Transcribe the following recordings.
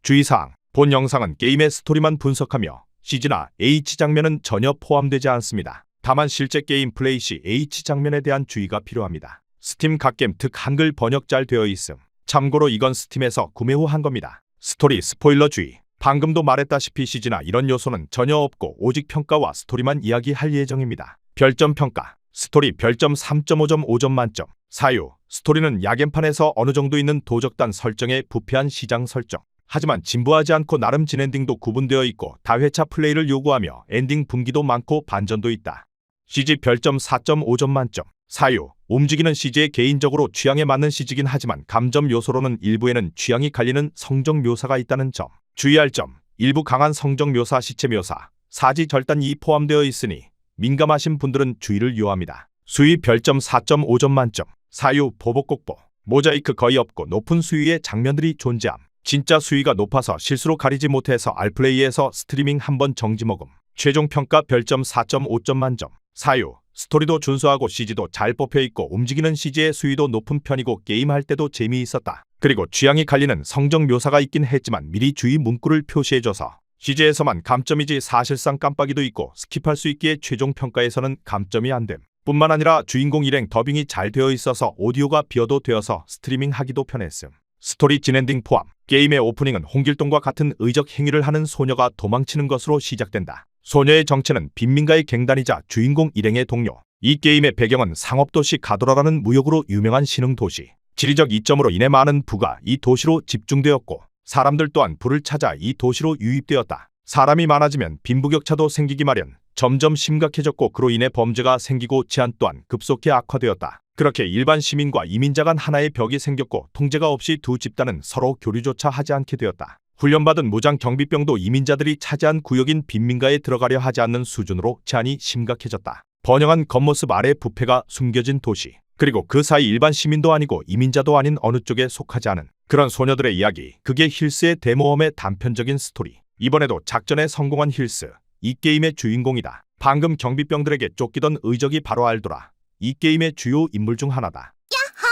주의사항. 본 영상은 게임의 스토리만 분석하며 CG나 H 장면은 전혀 포함되지 않습니다. 다만 실제 게임 플레이 시 H 장면에 대한 주의가 필요합니다. 스팀 갓겜 특 한글 번역 잘 되어 있음. 참고로 이건 스팀에서 구매 후 한 겁니다. 스토리 스포일러 주의. 방금도 말했다시피 CG나 이런 요소는 전혀 없고 오직 평가와 스토리만 이야기할 예정입니다. 별점 평가. 스토리 별점 3.5점 5점 만점. 사유. 스토리는 야겜판에서 어느 정도 있는 도적단 설정에 부패한 시장 설정. 하지만 진부하지 않고 나름 진엔딩도 구분되어 있고 다회차 플레이를 요구하며 엔딩 분기도 많고 반전도 있다. CG 별점 4.5점 만점. 사유. 움직이는 CG에 개인적으로 취향에 맞는 CG긴 하지만 감점 요소로는 일부에는 취향이 갈리는 성적 묘사가 있다는 점. 주의할 점. 일부 강한 성적 묘사, 시체 묘사, 사지 절단이 포함되어 있으니 민감하신 분들은 주의를 요합니다. 수위 별점 4.5점 만점. 사유. 보복 곡보. 모자이크 거의 없고 높은 수위의 장면들이 존재함. 진짜 수위가 높아서 실수로 가리지 못해서 알플레이에서 스트리밍 한번 정지 먹음. 최종 평가 별점 4.5점 만점. 사유. 스토리도 준수하고 CG도 잘 뽑혀있고 움직이는 CG의 수위도 높은 편이고 게임할 때도 재미있었다. 그리고 취향이 갈리는 성적 묘사가 있긴 했지만 미리 주의 문구를 표시해줘서 CG에서만 감점이지 사실상 깜빡이도 있고 스킵할 수 있기에 최종 평가에서는 감점이 안됨. 뿐만 아니라 주인공 일행 더빙이 잘 되어 있어서 오디오가 비어도 되어서 스트리밍 하기도 편했음. 스토리 진엔딩 포함. 게임의 오프닝은 홍길동과 같은 의적 행위를 하는 소녀가 도망치는 것으로 시작된다. 소녀의 정체는 빈민가의 갱단이자 주인공 일행의 동료. 이 게임의 배경은 상업도시 가도라라는 무역으로 유명한 신흥도시. 지리적 이점으로 인해 많은 부가 이 도시로 집중되었고 사람들 또한 부를 찾아 이 도시로 유입되었다. 사람이 많아지면 빈부격차도 생기기 마련. 점점 심각해졌고 그로 인해 범죄가 생기고治安또한 급속히 악화되었다. 그렇게 일반 시민과 이민자 간 하나의 벽이 생겼고 통제가 없이 두 집단은 서로 교류조차 하지 않게 되었다. 훈련받은 무장 경비병도 이민자들이 차지한 구역인 빈민가에 들어가려 하지 않는 수준으로治安이 심각해졌다. 번영한 겉모습 아래 부패가 숨겨진 도시. 그리고 그 사이 일반 시민도 아니고 이민자도 아닌 어느 쪽에 속하지 않은 그런 소녀들의 이야기. 그게 힐스의 대모험의 단편적인 스토리. 이번에도 작전에 성공한 힐스. 이 게임의 주인공이다. 방금 경비병들에게 쫓기던 의적이 바로 알도라. 이 게임의 주요 인물 중 하나다. 야호!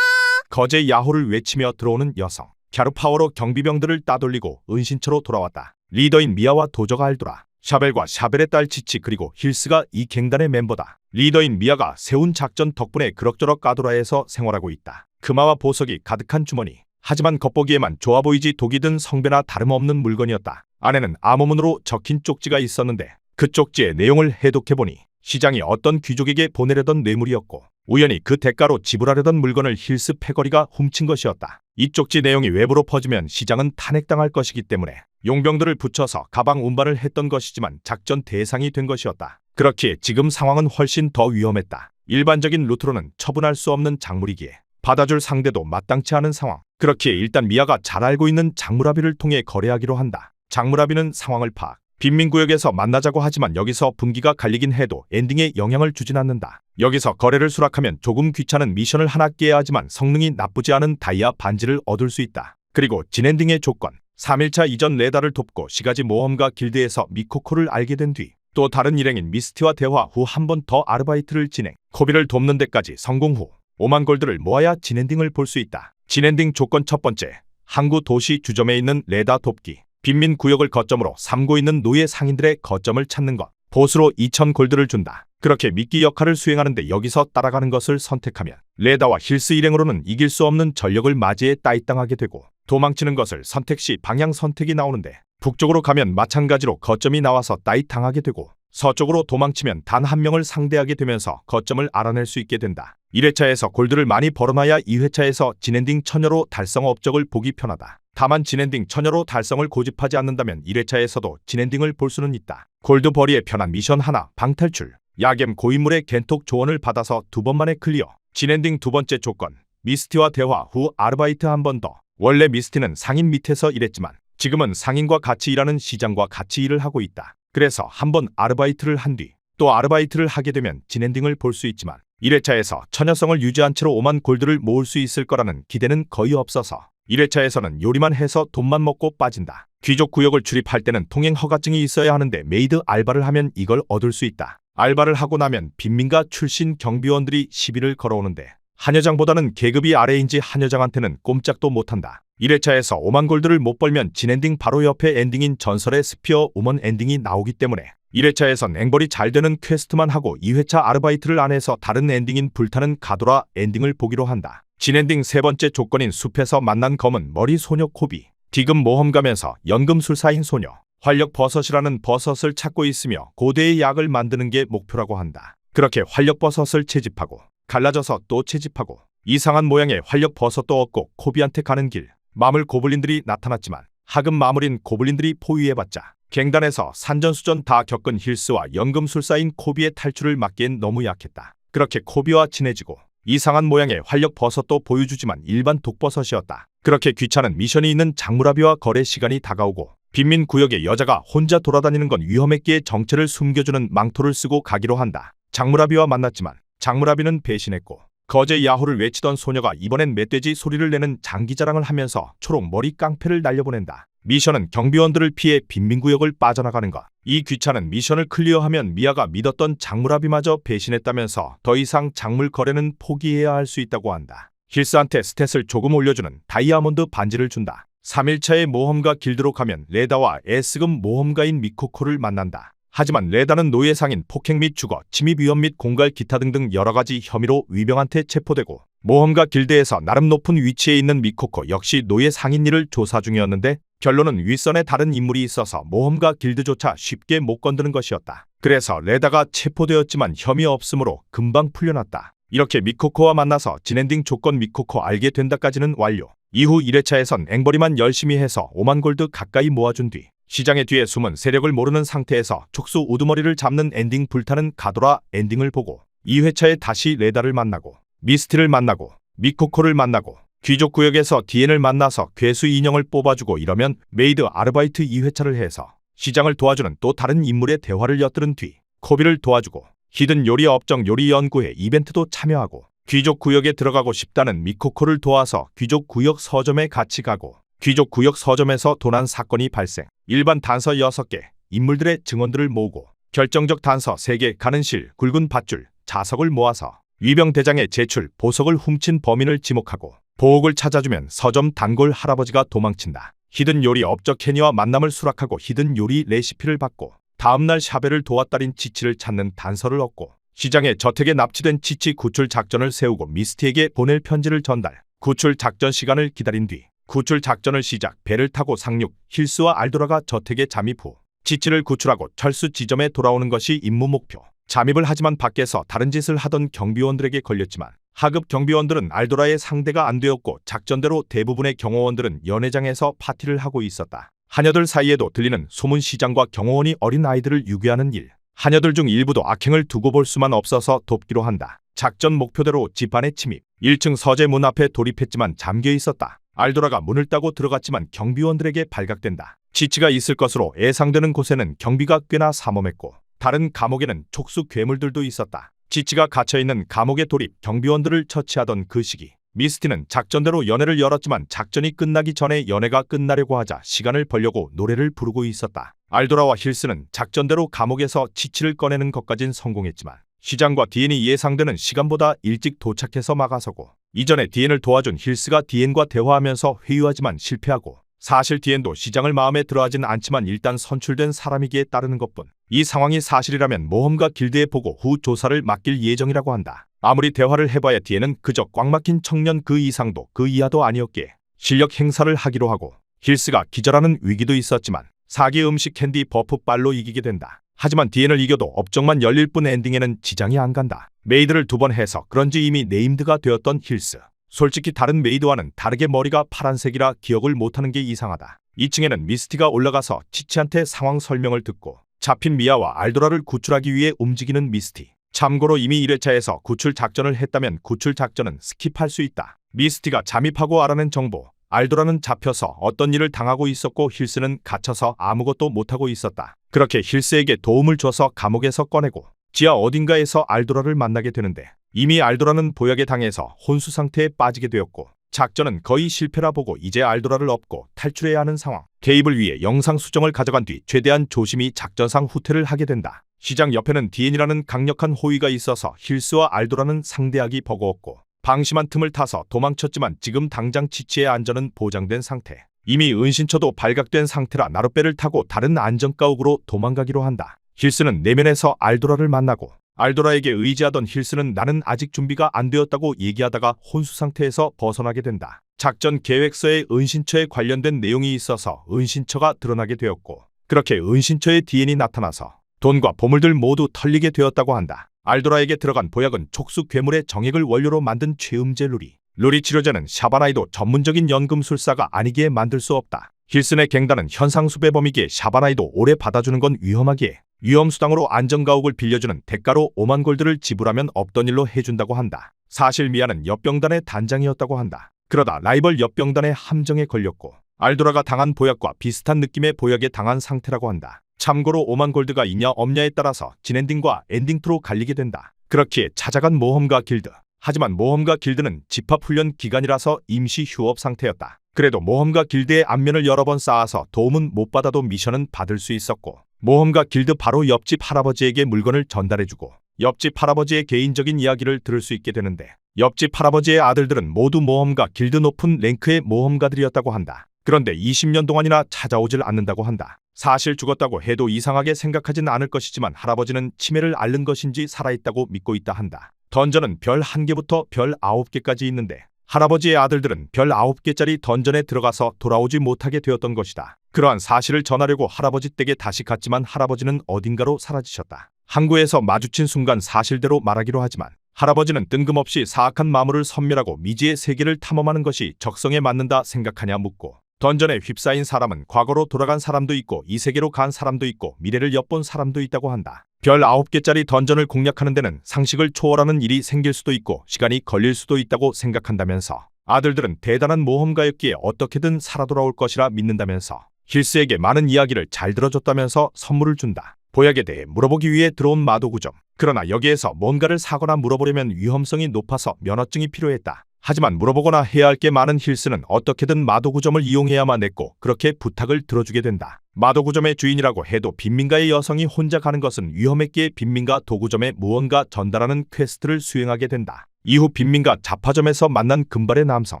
거제 야호를 외치며 들어오는 여성. 갸루 파워로 경비병들을 따돌리고 은신처로 돌아왔다. 리더인 미아와 도적 알도라. 샤벨과 샤벨의 딸 치치 그리고 힐스가 이 갱단의 멤버다. 리더인 미아가 세운 작전 덕분에 그럭저럭 까도라에서 생활하고 있다. 금화와 보석이 가득한 주머니. 하지만 겉보기에만 좋아 보이지 독이 든 성배나 다름없는 물건이었다. 안에는 암호문으로 적힌 쪽지가 있었는데 그 쪽지의 내용을 해독해보니 시장이 어떤 귀족에게 보내려던 뇌물이었고 우연히 그 대가로 지불하려던 물건을 힐스 패거리가 훔친 것이었다. 이 쪽지 내용이 외부로 퍼지면 시장은 탄핵당할 것이기 때문에 용병들을 붙여서 가방 운반을 했던 것이지만 작전 대상이 된 것이었다. 그렇기에 지금 상황은 훨씬 더 위험했다. 일반적인 루트로는 처분할 수 없는 작물이기에 받아줄 상대도 마땅치 않은 상황. 그렇기에 일단 미아가 잘 알고 있는 작물아비를 통해 거래하기로 한다. 작물아비는 상황을 파악. 빈민구역에서 만나자고 하지만 여기서 분기가 갈리긴 해도 엔딩에 영향을 주진 않는다. 여기서 거래를 수락하면 조금 귀찮은 미션을 하나 깨야 하지만 성능이 나쁘지 않은 다이아 반지를 얻을 수 있다. 그리고 진엔딩의 조건. 3일차 이전 레다를 돕고 시가지 모험가 길드에서 미코코를 알게 된 뒤 또 다른 일행인 미스티와 대화 후 한 번 더 아르바이트를 진행. 코비를 돕는 데까지 성공 후 5만 골드를 모아야 진엔딩을 볼 수 있다. 진엔딩 조건 첫 번째. 항구 도시 주점에 있는 레다 돕기. 빈민 구역을 거점으로 삼고 있는 노예 상인들의 거점을 찾는 것. 보수로 2000 골드를 준다. 그렇게 미끼 역할을 수행하는데 여기서 따라가는 것을 선택하면 레다와 힐스 일행으로는 이길 수 없는 전력을 맞이해 따이땅하게 되고 도망치는 것을 선택 시 방향 선택이 나오는데 북쪽으로 가면 마찬가지로 거점이 나와서 따이땅하게 되고 서쪽으로 도망치면 단 한 명을 상대하게 되면서 거점을 알아낼 수 있게 된다. 1회차에서 골드를 많이 벌어놔야 2회차에서 진엔딩 처녀로 달성 업적을 보기 편하다. 다만 진엔딩 처녀로 달성을 고집하지 않는다면 1회차에서도 진엔딩을 볼 수는 있다. 골드 벌이의 편한 미션 하나, 방탈출. 야겜 고인물의 겐톡 조언을 받아서 2번 만에 클리어. 진엔딩 두 번째 조건. 미스티와 대화 후 아르바이트 한 번 더. 원래 미스티는 상인 밑에서 일했지만 지금은 상인과 같이 일하는 시장과 같이 일을 하고 있다. 그래서 한번 아르바이트를 한 뒤 또 아르바이트를 하게 되면 진엔딩을 볼 수 있지만 1회차에서 처녀성을 유지한 채로 5만 골드를 모을 수 있을 거라는 기대는 거의 없어서 1회차에서는 요리만 해서 돈만 먹고 빠진다. 귀족 구역을 출입할 때는 통행 허가증이 있어야 하는데 메이드 알바를 하면 이걸 얻을 수 있다. 알바를 하고 나면 빈민가 출신 경비원들이 시비를 걸어오는데 한여장보다는 계급이 아래인지 한여장한테는 꼼짝도 못한다. 1회차에서 5만 골드를 못 벌면 진엔딩 바로 옆에 엔딩인 전설의 스피어 우먼 엔딩이 나오기 때문에 1회차에선 앵벌이 잘 되는 퀘스트만 하고 2회차 아르바이트를 안 해서 다른 엔딩인 불타는 가도라 엔딩을 보기로 한다. 진엔딩 세 번째 조건인 숲에서 만난 검은 머리 소녀 코비. 디금 모험가면서 연금술사인 소녀. 활력버섯이라는 버섯을 찾고 있으며 고대의 약을 만드는 게 목표라고 한다. 그렇게 활력버섯을 채집하고 갈라져서 또 채집하고 이상한 모양의 활력버섯도 얻고 코비한테 가는 길. 마물 고블린들이 나타났지만 하급 마물인 고블린들이 포위해봤자 갱단에서 산전수전 다 겪은 힐스와 연금술사인 코비의 탈출을 막기엔 너무 약했다. 그렇게 코비와 친해지고 이상한 모양의 활력버섯도 보여주지만 일반 독버섯이었다. 그렇게 귀찮은 미션이 있는 장무라비와 거래 시간이 다가오고 빈민구역에 여자가 혼자 돌아다니는 건 위험했기에 정체를 숨겨주는 망토를 쓰고 가기로 한다. 장무라비와 만났지만 장무라비는 배신했고 거제 야호를 외치던 소녀가 이번엔 멧돼지 소리를 내는 장기자랑을 하면서 초록 머리 깡패를 날려보낸다. 미션은 경비원들을 피해 빈민구역을 빠져나가는 것. 이 귀찮은 미션을 클리어하면 미아가 믿었던 장무라비마저 배신했다면서 더 이상 작물 거래는 포기해야 할 수 있다고 한다. 힐스한테 스탯을 조금 올려주는 다이아몬드 반지를 준다. 3일차의 모험가 길드로 가면 레다와 S급 모험가인 미코코를 만난다. 하지만 레다는 노예상인 폭행 및 주거, 침입 위험 및 공갈 기타 등등 여러가지 혐의로 위병한테 체포되고 모험가 길드에서 나름 높은 위치에 있는 미코코 역시 노예 상인 일을 조사 중이었는데 결론은 윗선에 다른 인물이 있어서 모험가 길드조차 쉽게 못 건드는 것이었다. 그래서 레다가 체포되었지만 혐의 없으므로 금방 풀려났다. 이렇게 미코코와 만나서 진엔딩 조건 미코코 알게 된다까지는 완료. 이후 1회차에선 앵벌이만 열심히 해서 5만 골드 가까이 모아준 뒤 시장의 뒤에 숨은 세력을 모르는 상태에서 촉수 우두머리를 잡는 엔딩 불타는 가도라 엔딩을 보고 2회차에 다시 레다를 만나고 미스티를 만나고 미코코를 만나고 귀족구역에서 디엔을 만나서 괴수 인형을 뽑아주고 이러면 메이드 아르바이트 2회차를 해서 시장을 도와주는 또 다른 인물의 대화를 엿들은 뒤 코비를 도와주고 히든 요리 업종 요리 연구회 이벤트도 참여하고 귀족구역에 들어가고 싶다는 미코코를 도와서 귀족구역 서점에 같이 가고 귀족구역 서점에서 도난 사건이 발생. 일반 단서 6개, 인물들의 증언들을 모으고 결정적 단서 3개 가는 실, 굵은 밧줄, 자석을 모아서 위병대장의 제출, 보석을 훔친 범인을 지목하고 보옥을 찾아주면 서점 단골 할아버지가 도망친다. 히든 요리 업적 캐니와 만남을 수락하고 히든 요리 레시피를 받고 다음날 샤벨을 도왔다린 지치를 찾는 단서를 얻고 시장에 저택에 납치된 지치 구출 작전을 세우고 미스티에게 보낼 편지를 전달. 구출 작전 시간을 기다린 뒤 구출 작전을 시작. 배를 타고 상륙. 힐스와 알도라가 저택에 잠입 후 지치를 구출하고 철수 지점에 돌아오는 것이 임무 목표. 잠입을 하지만 밖에서 다른 짓을 하던 경비원들에게 걸렸지만 하급 경비원들은 알도라의 상대가 안 되었고 작전대로 대부분의 경호원들은 연회장에서 파티를 하고 있었다. 하녀들 사이에도 들리는 소문 시장과 경호원이 어린 아이들을 유괴하는 일. 하녀들 중 일부도 악행을 두고 볼 수만 없어서 돕기로 한다. 작전 목표대로 집 안에 침입. 1층 서재 문 앞에 돌입했지만 잠겨 있었다. 알도라가 문을 따고 들어갔지만 경비원들에게 발각된다. 지치가 있을 것으로 예상되는 곳에는 경비가 꽤나 삼엄했고 다른 감옥에는 촉수 괴물들도 있었다. 지치가 갇혀있는 감옥에 돌입 경비원들을 처치하던 그 시기 미스티는 작전대로 연회를 열었지만 작전이 끝나기 전에 연회가 끝나려고 하자 시간을 벌려고 노래를 부르고 있었다. 알도라와 힐스는 작전대로 감옥에서 지치를 꺼내는 것까진 성공했지만 시장과 디엔이 예상되는 시간보다 일찍 도착해서 막아서고 이전에 디엔을 도와준 힐스가 디엔과 대화하면서 회유하지만 실패하고 사실 디엔도 시장을 마음에 들어하진 않지만 일단 선출된 사람이기에 따르는 것뿐. 이 상황이 사실이라면 모험가 길드에 보고 후 조사를 맡길 예정이라고 한다. 아무리 대화를 해봐야 디엔은 그저 꽉 막힌 청년 그 이상도 그 이하도 아니었기에 실력 행사를 하기로 하고 힐스가 기절하는 위기도 있었지만 사기 음식 캔디 버프 빨로 이기게 된다. 하지만 디엔을 이겨도 업적만 열릴 뿐 엔딩에는 지장이 안 간다. 메이드를 2번 해서 그런지 이미 네임드가 되었던 힐스. 솔직히 다른 메이드와는 다르게 머리가 파란색이라 기억을 못하는 게 이상하다. 2층에는 미스티가 올라가서 치치한테 상황 설명을 듣고 잡힌 미아와 알도라를 구출하기 위해 움직이는 미스티. 참고로 이미 1회차에서 구출 작전을 했다면 구출 작전은 스킵할 수 있다. 미스티가 잠입하고 알아낸 정보. 알도라는 잡혀서 어떤 일을 당하고 있었고 힐스는 갇혀서 아무것도 못하고 있었다. 그렇게 힐스에게 도움을 줘서 감옥에서 꺼내고 지하 어딘가에서 알도라를 만나게 되는데 이미 알도라는 보약에 당해서 혼수 상태에 빠지게 되었고 작전은 거의 실패라 보고 이제 알도라를 업고 탈출해야 하는 상황. 개입을 위해 영상 수정을 가져간 뒤 최대한 조심히 작전상 후퇴를 하게 된다. 시장 옆에는 디엔이라는 강력한 호위가 있어서 힐스와 알도라는 상대하기 버거웠고 방심한 틈을 타서 도망쳤지만 지금 당장 치치의 안전은 보장된 상태. 이미 은신처도 발각된 상태라 나룻배를 타고 다른 안전가옥으로 도망가기로 한다. 힐스는 내면에서 알도라를 만나고 알도라에게 의지하던 힐스는 나는 아직 준비가 안 되었다고 얘기하다가 혼수 상태에서 벗어나게 된다. 작전 계획서에 은신처에 관련된 내용이 있어서 은신처가 드러나게 되었고 그렇게 은신처의 DN이 나타나서 돈과 보물들 모두 털리게 되었다고 한다. 알도라에게 들어간 보약은 촉수 괴물의 정액을 원료로 만든 최음제 루리. 루리 치료제는 샤바나이도 전문적인 연금술사가 아니기에 만들 수 없다. 힐슨의 갱단은 현상수배범이기에 샤바나이도 오래 받아주는 건 위험하기에 위험수당으로 안전가옥을 빌려주는 대가로 5만 골드를 지불하면 없던 일로 해준다고 한다. 사실 미아는 엿병단의 단장이었다고 한다. 그러다 라이벌 엿병단의 함정에 걸렸고 알도라가 당한 보약과 비슷한 느낌의 보약에 당한 상태라고 한다. 참고로 5만 골드가 있냐 없냐에 따라서 진엔딩과 엔딩2로 갈리게 된다. 그렇기에 찾아간 모험가 길드. 하지만 모험가 길드는 집합훈련 기간이라서 임시 휴업 상태였다. 그래도 모험가 길드의 안면을 여러 번 쌓아서 도움은 못 받아도 미션은 받을 수 있었고 모험가 길드 바로 옆집 할아버지에게 물건을 전달해주고 옆집 할아버지의 개인적인 이야기를 들을 수 있게 되는데 옆집 할아버지의 아들들은 모두 모험가 길드 높은 랭크의 모험가들이었다고 한다. 그런데 20년 동안이나 찾아오질 않는다고 한다. 사실 죽었다고 해도 이상하게 생각하진 않을 것이지만 할아버지는 치매를 앓는 것인지 살아있다고 믿고 있다 한다. 던전은 별 1개부터 별 9개까지 있는데 할아버지의 아들들은 별 9개짜리 던전에 들어가서 돌아오지 못하게 되었던 것이다. 그러한 사실을 전하려고 할아버지 댁에 다시 갔지만 할아버지는 어딘가로 사라지셨다. 항구에서 마주친 순간 사실대로 말하기로 하지만 할아버지는 뜬금없이 사악한 마물을 섬멸하고 미지의 세계를 탐험하는 것이 적성에 맞는다 생각하냐 묻고 던전에 휩싸인 사람은 과거로 돌아간 사람도 있고 이 세계로 간 사람도 있고 미래를 엿본 사람도 있다고 한다. 별 9개짜리 던전을 공략하는 데는 상식을 초월하는 일이 생길 수도 있고 시간이 걸릴 수도 있다고 생각한다면서 아들들은 대단한 모험가였기에 어떻게든 살아 돌아올 것이라 믿는다면서 힐스에게 많은 이야기를 잘 들어줬다면서 선물을 준다. 보약에 대해 물어보기 위해 들어온 마도구점. 그러나 여기에서 뭔가를 사거나 물어보려면 위험성이 높아서 면허증이 필요했다. 하지만 물어보거나 해야 할 게 많은 힐스는 어떻게든 마도구점을 이용해야만 했고 그렇게 부탁을 들어주게 된다. 마도구점의 주인이라고 해도 빈민가의 여성이 혼자 가는 것은 위험했기에 빈민가 도구점에 무언가 전달하는 퀘스트를 수행하게 된다. 이후 빈민가 잡화점에서 만난 금발의 남성.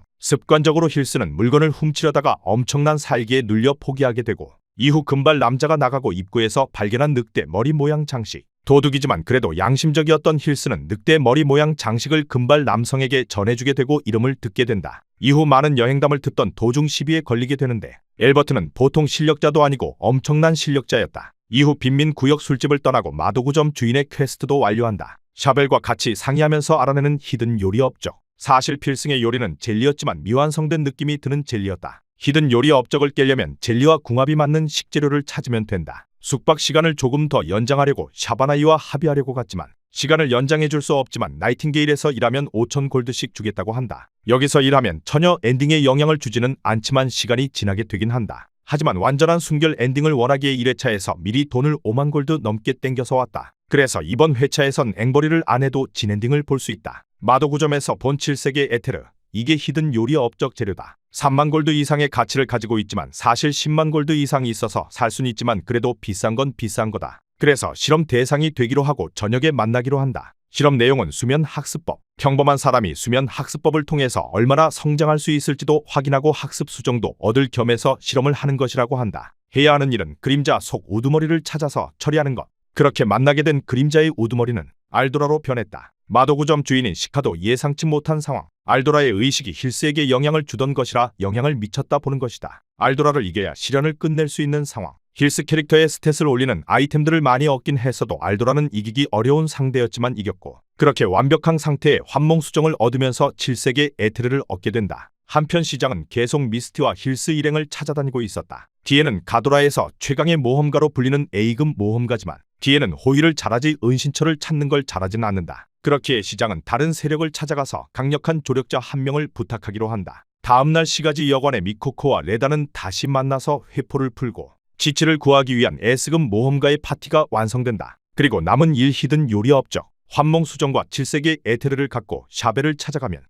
습관적으로 힐스는 물건을 훔치려다가 엄청난 살기에 눌려 포기하게 되고 이후 금발 남자가 나가고 입구에서 발견한 늑대 머리 모양 장식. 도둑이지만 그래도 양심적이었던 힐스는 늑대 머리 모양 장식을 금발 남성에게 전해주게 되고 이름을 듣게 된다. 이후 많은 여행담을 듣던 도중 시비에 걸리게 되는데 엘버트는 보통 실력자도 아니고 엄청난 실력자였다. 이후 빈민구역 술집을 떠나고 마도구점 주인의 퀘스트도 완료한다. 샤벨과 같이 상의하면서 알아내는 히든 요리 업적. 사실 필승의 요리는 젤리였지만 미완성된 느낌이 드는 젤리였다. 히든 요리 업적을 깨려면 젤리와 궁합이 맞는 식재료를 찾으면 된다. 숙박 시간을 조금 더 연장하려고 샤바나이와 합의하려고 갔지만 시간을 연장해줄 수 없지만 나이팅게일에서 일하면 5,000 골드씩 주겠다고 한다. 여기서 일하면 전혀 엔딩에 영향을 주지는 않지만 시간이 지나게 되긴 한다. 하지만 완전한 순결 엔딩을 원하기에 1회차에서 미리 돈을 5만 골드 넘게 땡겨서 왔다. 그래서 이번 회차에선 앵벌이를 안 해도 진엔딩을 볼 수 있다. 마도구점에서 본 7세계 에테르. 이게 히든 요리 업적 재료다. 3만 골드 이상의 가치를 가지고 있지만 사실 10만 골드 이상이 있어서 살 순 있지만 그래도 비싼 건 비싼 거다. 그래서 실험 대상이 되기로 하고 저녁에 만나기로 한다. 실험 내용은 수면 학습법. 평범한 사람이 수면 학습법을 통해서 얼마나 성장할 수 있을지도 확인하고 학습 수정도 얻을 겸해서 실험을 하는 것이라고 한다. 해야 하는 일은 그림자 속 우두머리를 찾아서 처리하는 것. 그렇게 만나게 된 그림자의 우두머리는 알도라로 변했다. 마도구점 주인인 시카도 예상치 못한 상황. 알도라의 의식이 힐스에게 영향을 주던 것이라 영향을 미쳤다 보는 것이다. 알도라를 이겨야 시련을 끝낼 수 있는 상황. 힐스 캐릭터의 스탯을 올리는 아이템들을 많이 얻긴 했어도 알도라는 이기기 어려운 상대였지만 이겼고 그렇게 완벽한 상태의 환몽 수정을 얻으면서 7세계 에테르를 얻게 된다. 한편 시장은 계속 미스티와 힐스 일행을 찾아다니고 있었다. 뒤에는 가도라에서 최강의 모험가로 불리는 A급 모험가지만 뒤에는 호위를 잘하지 은신처를 찾는 걸 잘하진 않는다. 그렇기에 시장은 다른 세력을 찾아가서 강력한 조력자 한 명을 부탁하기로 한다. 다음날 시가지 여관의 미코코와 레다는 다시 만나서 회포를 풀고 지치를 구하기 위한 S급 모험가의 파티가 완성된다. 그리고 남은 일 히든 요리 업적, 환몽 수정과 7세계 에테르를 갖고 샤벨을 찾아가면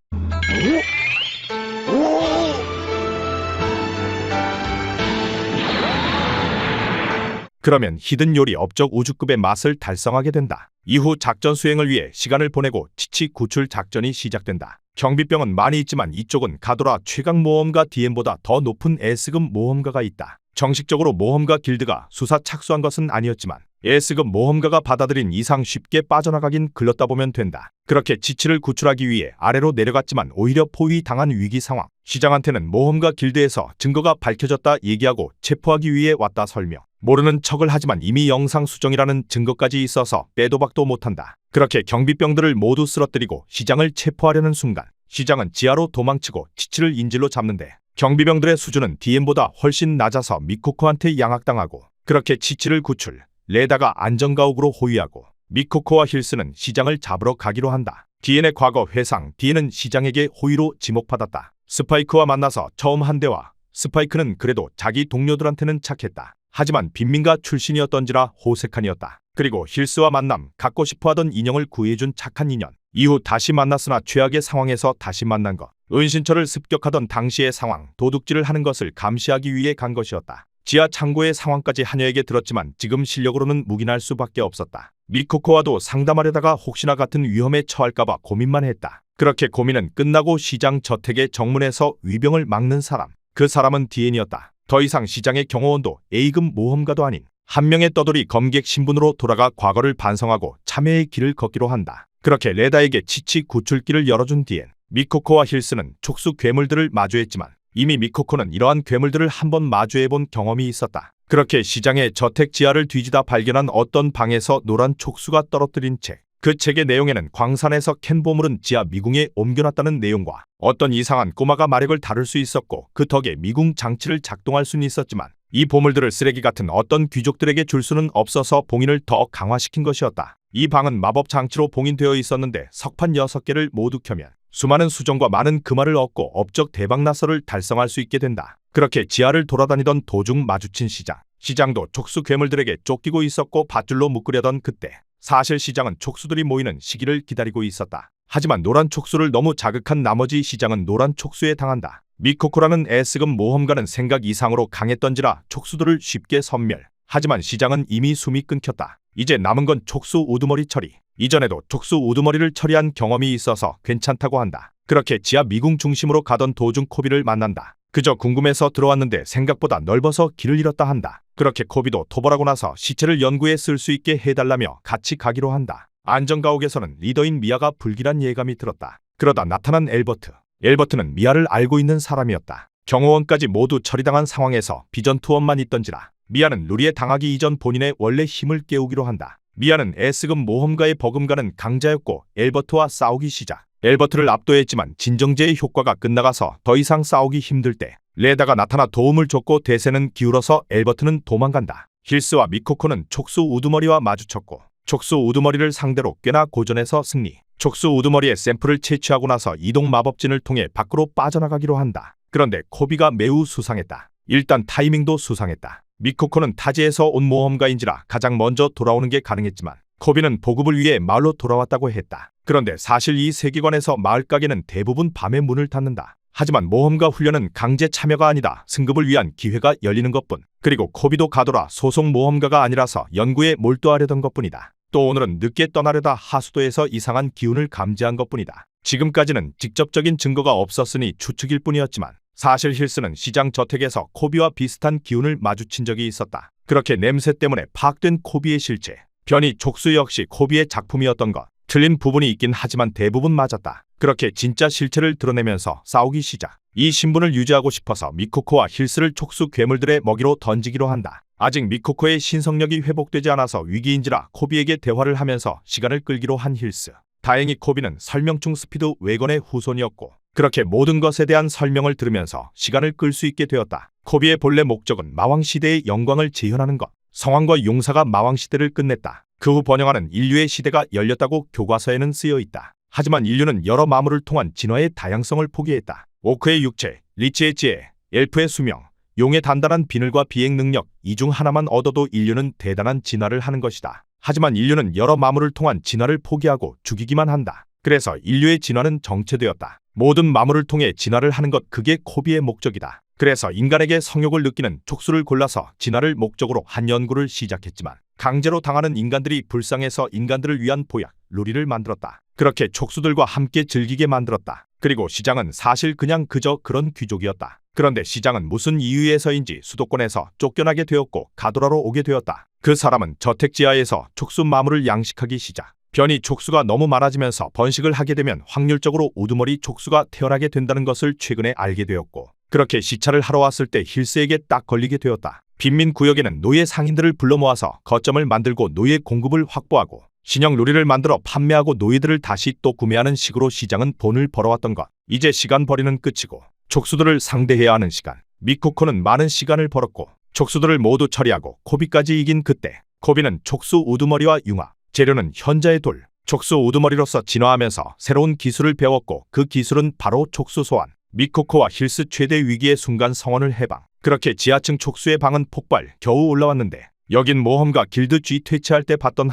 그러면 히든 요리 업적 우주급의 맛을 달성하게 된다. 이후 작전 수행을 위해 시간을 보내고 치치 구출 작전이 시작된다. 경비병은 많이 있지만 이쪽은 가도라 최강 모험가 DM보다 더 높은 S급 모험가가 있다. 정식적으로 모험가 길드가 수사 착수한 것은 아니었지만 S급 모험가가 받아들인 이상 쉽게 빠져나가긴 글렀다 보면 된다. 그렇게 치치를 구출하기 위해 아래로 내려갔지만 오히려 포위당한 위기 상황. 시장한테는 모험가 길드에서 증거가 밝혀졌다 얘기하고 체포하기 위해 왔다 설명. 모르는 척을 하지만 이미 영상 수정이라는 증거까지 있어서 빼도 박도 못한다. 그렇게 경비병들을 모두 쓰러뜨리고 시장을 체포하려는 순간 시장은 지하로 도망치고 치치를 인질로 잡는데 경비병들의 수준은 DM보다 훨씬 낮아서 미코코한테 양악당하고 그렇게 치치를 구출, 레다가 안전가옥으로 호위하고 미코코와 힐스는 시장을 잡으러 가기로 한다. DN의 과거 회상, DN은 시장에게 호위로 지목받았다. 스파이크와 만나서 처음 한 대화, 스파이크는 그래도 자기 동료들한테는 착했다. 하지만 빈민가 출신이었던지라 호색한이었다. 그리고 힐스와 만남, 갖고 싶어하던 인형을 구해준 착한 인연. 이후 다시 만났으나 최악의 상황에서 다시 만난 것. 은신처를 습격하던 당시의 상황, 도둑질을 하는 것을 감시하기 위해 간 것이었다. 지하 창고의 상황까지 하녀에게 들었지만 지금 실력으로는 묵인할 수밖에 없었다. 미코코와도 상담하려다가 혹시나 같은 위험에 처할까봐 고민만 했다. 그렇게 고민은 끝나고 시장 저택의 정문에서 위병을 막는 사람. 그 사람은 DN이었다. 더 이상 시장의 경호원도 A급 모험가도 아닌 한 명의 떠돌이 검객 신분으로 돌아가 과거를 반성하고 참회의 길을 걷기로 한다. 그렇게 레다에게 치치 구출길을 열어준 DN. 미코코와 힐스는 촉수 괴물들을 마주했지만 이미 미코코는 이러한 괴물들을 한번 마주해본 경험이 있었다. 그렇게 시장의 저택 지하를 뒤지다 발견한 어떤 방에서 노란 촉수가 떨어뜨린 책. 그 책의 내용에는 광산에서 캔 보물은 지하 미궁에 옮겨놨다는 내용과 어떤 이상한 꼬마가 마력을 다룰 수 있었고 그 덕에 미궁 장치를 작동할 수는 있었지만 이 보물들을 쓰레기 같은 어떤 귀족들에게 줄 수는 없어서 봉인을 더 강화시킨 것이었다. 이 방은 마법 장치로 봉인되어 있었는데 석판 6개를 모두 켜면 수많은 수정과 많은 금화를 얻고 업적 대박나서를 달성할 수 있게 된다. 그렇게 지하를 돌아다니던 도중 마주친 시장. 시장도 촉수 괴물들에게 쫓기고 있었고 밧줄로 묶으려던 그때 사실 시장은 촉수들이 모이는 시기를 기다리고 있었다. 하지만 노란 촉수를 너무 자극한 나머지 시장은 노란 촉수에 당한다. 미코코라는 S급 모험가는 생각 이상으로 강했던지라 촉수들을 쉽게 섬멸. 하지만 시장은 이미 숨이 끊겼다. 이제 남은 건 촉수 우두머리 처리. 이전에도 촉수 우두머리를 처리한 경험이 있어서 괜찮다고 한다. 그렇게 지하 미궁 중심으로 가던 도중 코비를 만난다. 그저 궁금해서 들어왔는데 생각보다 넓어서 길을 잃었다 한다. 그렇게 코비도 토벌하고 나서 시체를 연구에 쓸 수 있게 해달라며 같이 가기로 한다. 안전가옥에서는 리더인 미아가 불길한 예감이 들었다. 그러다 나타난 엘버트. 엘버트는 미아를 알고 있는 사람이었다. 경호원까지 모두 처리당한 상황에서 비전투원만 있던지라 미아는 루리에 당하기 이전 본인의 원래 힘을 깨우기로 한다. 미아는 S급 모험가의 버금가는 강자였고 엘버트와 싸우기 시작. 엘버트를 압도했지만 진정제의 효과가 끝나가서 더 이상 싸우기 힘들 때 레다가 나타나 도움을 줬고 대세는 기울어서 엘버트는 도망간다. 힐스와 미코코는 촉수 우두머리와 마주쳤고 촉수 우두머리를 상대로 꽤나 고전해서 승리. 촉수 우두머리의 샘플을 채취하고 나서 이동 마법진을 통해 밖으로 빠져나가기로 한다. 그런데 코비가 매우 수상했다. 일단 타이밍도 수상했다. 미코코는 타지에서 온 모험가인지라 가장 먼저 돌아오는 게 가능했지만 코비는 보급을 위해 마을로 돌아왔다고 했다. 그런데 사실 이 세계관에서 마을 가게는 대부분 밤에 문을 닫는다. 하지만 모험가 훈련은 강제 참여가 아니다. 승급을 위한 기회가 열리는 것뿐. 그리고 코비도 가도라 소속 모험가가 아니라서 연구에 몰두하려던 것뿐이다. 또 오늘은 늦게 떠나려다 하수도에서 이상한 기운을 감지한 것뿐이다. 지금까지는 직접적인 증거가 없었으니 추측일 뿐이었지만 사실 힐스는 시장 저택에서 코비와 비슷한 기운을 마주친 적이 있었다. 그렇게 냄새 때문에 파악된 코비의 실체. 변이 촉수 역시 코비의 작품이었던 것. 틀린 부분이 있긴 하지만 대부분 맞았다. 그렇게 진짜 실체를 드러내면서 싸우기 시작. 이 신분을 유지하고 싶어서 미코코와 힐스를 촉수 괴물들의 먹이로 던지기로 한다. 아직 미코코의 신성력이 회복되지 않아서 위기인지라 코비에게 대화를 하면서 시간을 끌기로 한 힐스. 다행히 코비는 설명충 스피드 웨건의 후손이었고 그렇게 모든 것에 대한 설명을 들으면서 시간을 끌 수 있게 되었다. 코비의 본래 목적은 마왕시대의 영광을 재현하는 것. 성왕과 용사가 마왕시대를 끝냈다. 그 후 번영하는 인류의 시대가 열렸다고 교과서에는 쓰여 있다. 하지만 인류는 여러 마물을 통한 진화의 다양성을 포기했다. 오크의 육체, 리치의 지혜, 엘프의 수명, 용의 단단한 비늘과 비행 능력 이 중 하나만 얻어도 인류는 대단한 진화를 하는 것이다. 하지만 인류는 여러 마물을 통한 진화를 포기하고 죽이기만 한다. 그래서 인류의 진화는 정체되었다. 모든 마물을 통해 진화를 하는 것 그게 코비의 목적이다. 그래서 인간에게 성욕을 느끼는 촉수를 골라서 진화를 목적으로 한 연구를 시작했지만 강제로 당하는 인간들이 불쌍해서 인간들을 위한 보약, 루리를 만들었다. 그렇게 촉수들과 함께 즐기게 만들었다. 그리고 시장은 사실 그냥 그저 그런 귀족이었다. 그런데 시장은 무슨 이유에서인지 수도권에서 쫓겨나게 되었고 가도라로 오게 되었다. 그 사람은 저택 지하에서 촉수 마물을 양식하기 시작. 변이 촉수가 너무 많아지면서 번식을 하게 되면 확률적으로 우두머리 촉수가 태어나게 된다는 것을 최근에 알게 되었고, 그렇게 시찰을 하러 왔을 때 힐스에게 딱 걸리게 되었다. 빈민구역에는 노예 상인들을 불러 모아서 거점을 만들고 노예 공급을 확보하고 신형 루리를 만들어 판매하고 노예들을 다시 또 구매하는 식으로 시장은 돈을 벌어왔던 것. 이제 시간 벌이는 끝이고 촉수들을 상대해야 하는 시간. 미코코는 많은 시간을 벌었고 촉수들을 모두 처리하고 코비까지 이긴 그때, 코비는 촉수 우두머리와 융합, 재료는 현자의 돌, 촉수 우두머리로서 진화하면서 새로운 기술을 배웠고 그 기술은 바로 촉수 소환. 미코코와 힐스 최대 위기의 순간 성원을 해방. 그렇게 지하층 촉수의 방은 폭발, 겨우 올라왔는데 여긴 모험가 길드 G 퇴치할 때 봤던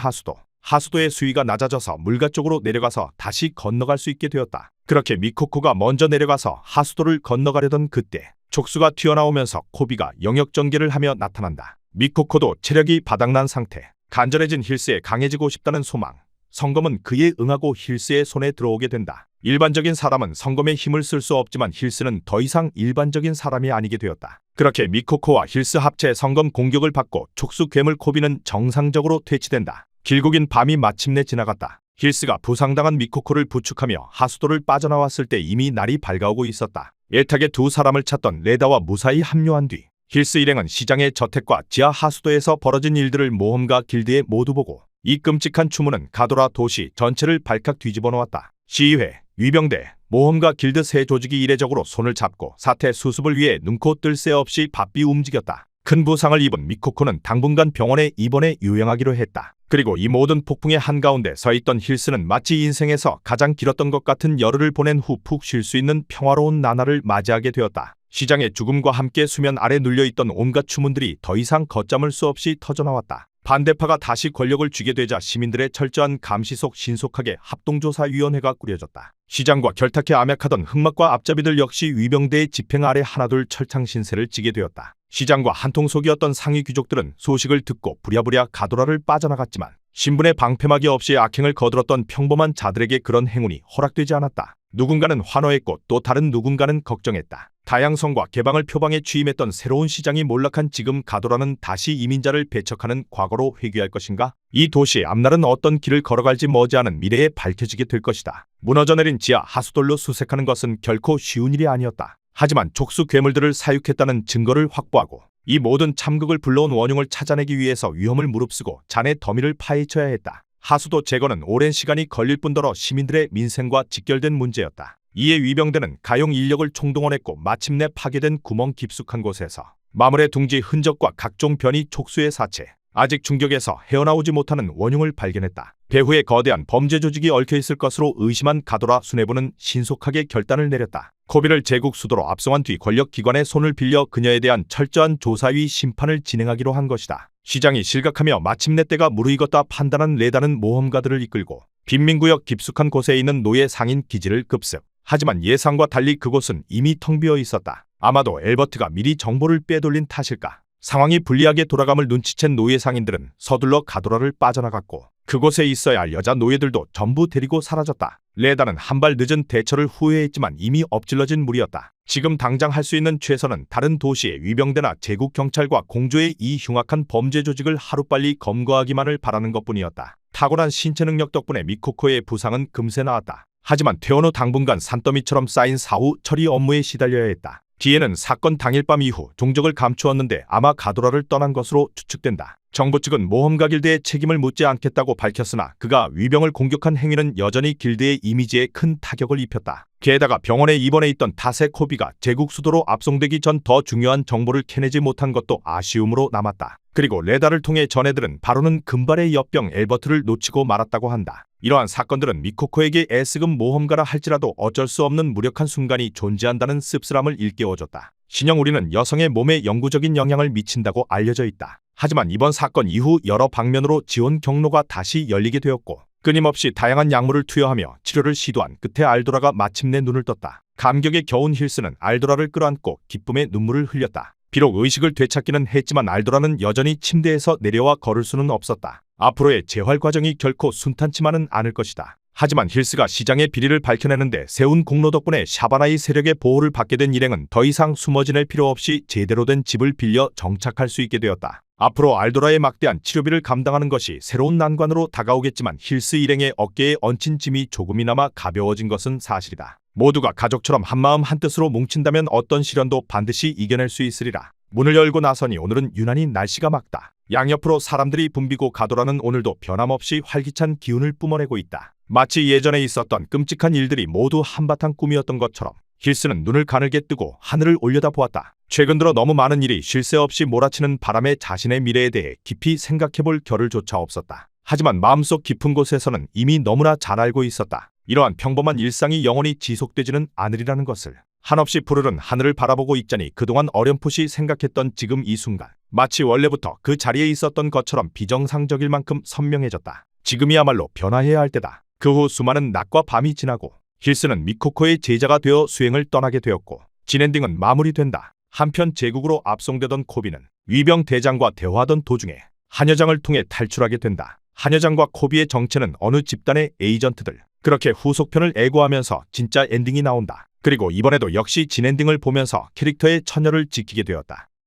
하수도의 수위가 낮아져서 물가 쪽으로 내려가서 다시 건너갈 수 있게 되었다. 그렇게 미코코가 먼저 내려가서 하수도를 건너가려던 그때 촉수가 튀어나오면서 코비가 영역 전개를 하며 나타난다. 미코코도 체력이 바닥난 상태. 간절해진 힐스에 강해지고 싶다는 소망. 성검은 그에 응하고 힐스의 손에 들어오게 된다. 일반적인 사람은 성검에 힘을 쓸 수 없지만 힐스는 더 이상 일반적인 사람이 아니게 되었다. 그렇게 미코코와 힐스 합체 성검 공격을 받고 촉수 괴물 코비는 정상적으로 퇴치된다. 길고 긴 밤이 마침내 지나갔다. 힐스가 부상당한 미코코를 부축하며 하수도를 빠져나왔을 때 이미 날이 밝아오고 있었다. 애타게 두 사람을 찾던 레다와 무사히 합류한 뒤 힐스 일행은 시장의 저택과 지하 하수도에서 벌어진 일들을 모험가 길드에 모두 보고 이 끔찍한 추문은 가도라 도시 전체를 발칵 뒤집어 놓았다. 시의회, 위병대, 모험가 길드 세 조직이 이례적으로 손을 잡고 사태 수습을 위해 눈코 뜰 새 없이 바삐 움직였다. 큰 부상을 입은 미코코는 당분간 병원에 입원해 요양하기로 했다. 그리고 이 모든 폭풍의 한가운데 서있던 힐스는 마치 인생에서 가장 길었던 것 같은 열흘을 보낸 후 푹 쉴 수 있는 평화로운 나날을 맞이하게 되었다. 시장의 죽음과 함께 수면 아래 눌려있던 온갖 추문들이 더 이상 걷잡을 수 없이 터져나왔다. 반대파가 다시 권력을 쥐게 되자 시민들의 철저한 감시 속 신속하게 합동조사위원회가 꾸려졌다. 시장과 결탁해 암약하던 흑막과 앞잡이들 역시 위병대의 집행 아래 하나둘 철창신세를 지게 되었다. 시장과 한통속이었던 상위 귀족들은 소식을 듣고 부랴부랴 가도라를 빠져나갔지만 신분의 방패막이 없이 악행을 거들었던 평범한 자들에게 그런 행운이 허락되지 않았다. 누군가는 환호했고 또 다른 누군가는 걱정했다. 다양성과 개방을 표방해 취임했던 새로운 시장이 몰락한 지금 가도라는 다시 이민자를 배척하는 과거로 회귀할 것인가? 이 도시의 앞날은 어떤 길을 걸어갈지 머지않은 미래에 밝혀지게 될 것이다. 무너져 내린 지하 하수돌로 수색하는 것은 결코 쉬운 일이 아니었다. 하지만 촉수 괴물들을 사육했다는 증거를 확보하고 이 모든 참극을 불러온 원흉을 찾아내기 위해서 위험을 무릅쓰고 잔의 더미를 파헤쳐야 했다. 하수도 제거는 오랜 시간이 걸릴 뿐더러 시민들의 민생과 직결된 문제였다. 이에 위병대는 가용 인력을 총동원했고 마침내 파괴된 구멍 깊숙한 곳에서 마물의 둥지 흔적과 각종 변이 촉수의 사체, 아직 충격에서 헤어나오지 못하는 원흉을 발견했다. 배후에 거대한 범죄 조직이 얽혀있을 것으로 의심한 가도라 수뇌부는 신속하게 결단을 내렸다. 코비를 제국 수도로 압송한 뒤 권력기관의 손을 빌려 그녀에 대한 철저한 조사위 심판을 진행하기로 한 것이다. 시장이 실각하며 마침내 때가 무르익었다 판단한 레다는 모험가들을 이끌고 빈민구역 깊숙한 곳에 있는 노예 상인 기지를 급습. 하지만 예상과 달리 그곳은 이미 텅 비어 있었다. 아마도 엘버트가 미리 정보를 빼돌린 탓일까? 상황이 불리하게 돌아감을 눈치챈 노예 상인들은 서둘러 가도라를 빠져나갔고 그곳에 있어야 할 여자 노예들도 전부 데리고 사라졌다. 레다는 한 발 늦은 대처를 후회했지만 이미 엎질러진 물이었다. 지금 당장 할 수 있는 최선은 다른 도시의 위병대나 제국 경찰과 공조의 이 흉악한 범죄 조직을 하루빨리 검거하기만을 바라는 것뿐이었다. 탁월한 신체 능력 덕분에 미코코의 부상은 금세 나았다. 하지만 퇴원 후 당분간 산더미처럼 쌓인 사후 처리 업무에 시달려야 했다. 뒤에는 사건 당일 밤 이후 종적을 감추었는데 아마 가도라를 떠난 것으로 추측된다. 정부 측은 모험가 길드의 책임을 묻지 않겠다고 밝혔으나 그가 위병을 공격한 행위는 여전히 길드의 이미지에 큰 타격을 입혔다. 게다가 병원에 입원해 있던 탓에 코비가 제국 수도로 압송되기 전 더 중요한 정보를 캐내지 못한 것도 아쉬움으로 남았다. 그리고 레다를 통해 전해들은 바로는 금발의 엿병 엘버트를 놓치고 말았다고 한다. 이러한 사건들은 미코코에게 애쓰금 모험가라 할지라도 어쩔 수 없는 무력한 순간이 존재한다는 씁쓸함을 일깨워줬다. 신형 우리는 여성의 몸에 영구적인 영향을 미친다고 알려져 있다. 하지만 이번 사건 이후 여러 방면으로 지원 경로가 다시 열리게 되었고 끊임없이 다양한 약물을 투여하며 치료를 시도한 끝에 알도라가 마침내 눈을 떴다. 감격에 겨운 힐스는 알도라를 끌어안고 기쁨의 눈물을 흘렸다. 비록 의식을 되찾기는 했지만 알도라는 여전히 침대에서 내려와 걸을 수는 없었다. 앞으로의 재활 과정이 결코 순탄치만은 않을 것이다. 하지만 힐스가 시장의 비리를 밝혀내는데 세운 공로 덕분에 샤바나이 세력의 보호를 받게 된 일행은 더 이상 숨어 지낼 필요 없이 제대로 된 집을 빌려 정착할 수 있게 되었다. 앞으로 알도라의 막대한 치료비를 감당하는 것이 새로운 난관으로 다가오겠지만 힐스 일행의 어깨에 얹힌 짐이 조금이나마 가벼워진 것은 사실이다. 모두가 가족처럼 한마음 한뜻으로 뭉친다면 어떤 시련도 반드시 이겨낼 수 있으리라. 문을 열고 나서니 오늘은 유난히 날씨가 맑다. 양옆으로 사람들이 붐비고 가도라는 오늘도 변함없이 활기찬 기운을 뿜어내고 있다. 마치 예전에 있었던 끔찍한 일들이 모두 한바탕 꿈이었던 것처럼 힐스는 눈을 가늘게 뜨고 하늘을 올려다보았다. 최근 들어 너무 많은 일이 쉴 새 없이 몰아치는 바람에 자신의 미래에 대해 깊이 생각해볼 겨를조차 없었다. 하지만 마음속 깊은 곳에서는 이미 너무나 잘 알고 있었다. 이러한 평범한 일상이 영원히 지속되지는 않으리라는 것을. 한없이 푸르른 하늘을 바라보고 있자니 그동안 어렴풋이 생각했던 지금 이 순간 마치 원래부터 그 자리에 있었던 것처럼 비정상적일 만큼 선명해졌다. 지금이야말로 변화해야 할 때다. 그 후 수많은 낮과 밤이 지나고 힐스는 미코코의 제자가 되어 수행을 떠나게 되었고 진엔딩은 마무리된다. 한편 제국으로 압송되던 코비는 위병 대장과 대화하던 도중에 한여장을 통해 탈출하게 된다. 한여장과 코비의 정체는 어느 집단의 에이전트들. 그렇게 후속편을 애고하면서 진짜 엔딩이 나온다. 그리고 이번에도 역시 진엔딩을 보면서 캐릭터의 처녀를 지키게 되었다.